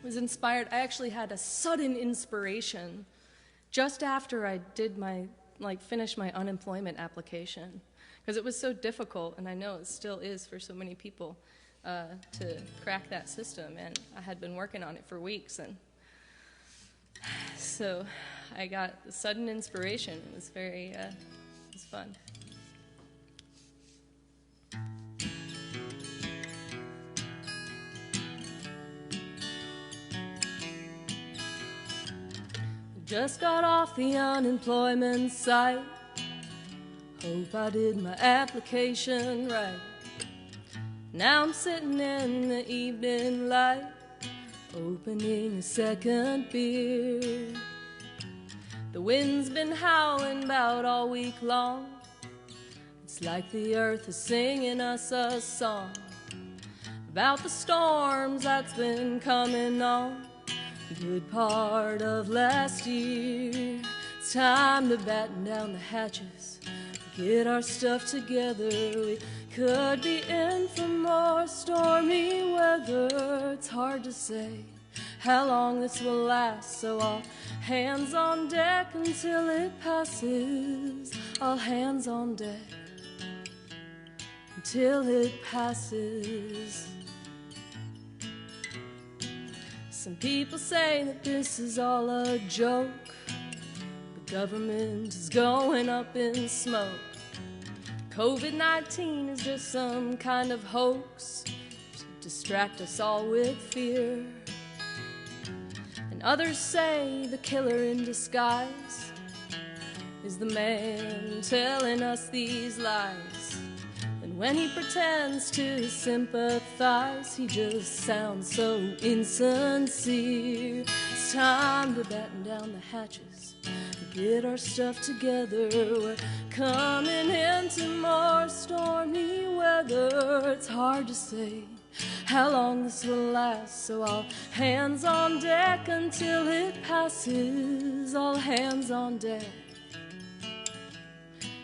was inspired. I actually had a sudden inspiration just after I did finished my unemployment application, because it was so difficult, and I know it still is for so many people, to crack that system, and I had been working on it for weeks, and so I got a sudden inspiration. It was it was fun. Just got off the unemployment site. Hope I did my application right. Now I'm sitting in the evening light, opening a second beer. The wind's been howling about all week long. It's like the earth is singing us a song about the storms that's been coming on good part of last year. It's time to batten down the hatches, get our stuff together. We could be in for more stormy weather. It's hard to say how long this will last, so all hands on deck until it passes. All hands on deck until it passes. Some people say that this is all a joke. The government is going up in smoke. COVID-19 is just some kind of hoax to distract us all with fear. And others say the killer in disguise is the man telling us these lies. And when he pretends to sympathize, he just sounds so insincere. It's time to batten down the hatches, get our stuff together. We're coming into more stormy weather. It's hard to say how long this will last, so all hands on deck until it passes. All hands on deck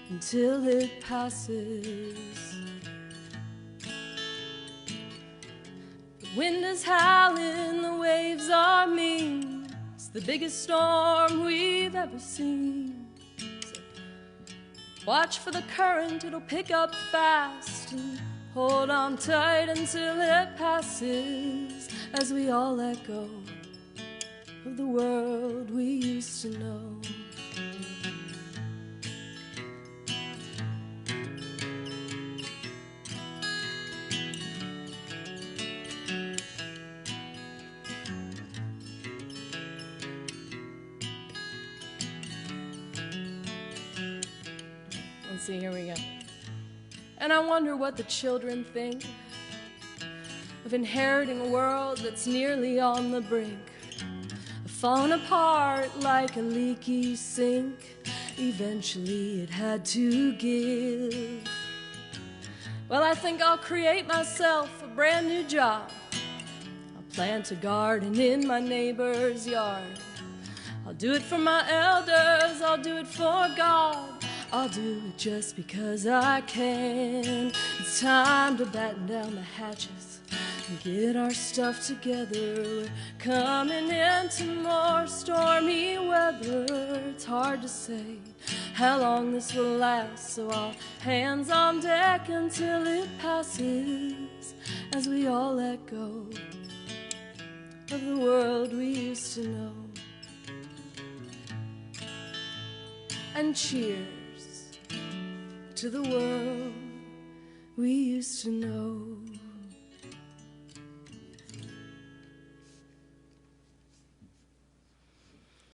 until it passes. The wind is howling, the waves are mean. It's the biggest storm we've ever seen. So watch for the current, it'll pick up fast, and hold on tight until it passes, as we all let go of the world we used to know. Let's see, here we go. And I wonder what the children think of inheriting a world that's nearly on the brink of falling apart like a leaky sink. Eventually it had to give. Well, I think I'll create myself a brand new job. I'll plant a garden in my neighbor's yard. I'll do it for my elders, I'll do it for God. I'll do it just because I can. It's time to batten down the hatches and get our stuff together. We're coming into more stormy weather. It's hard to say how long this will last, so all hands on deck until it passes, as we all let go of the world we used to know. And cheers to the world we used to know.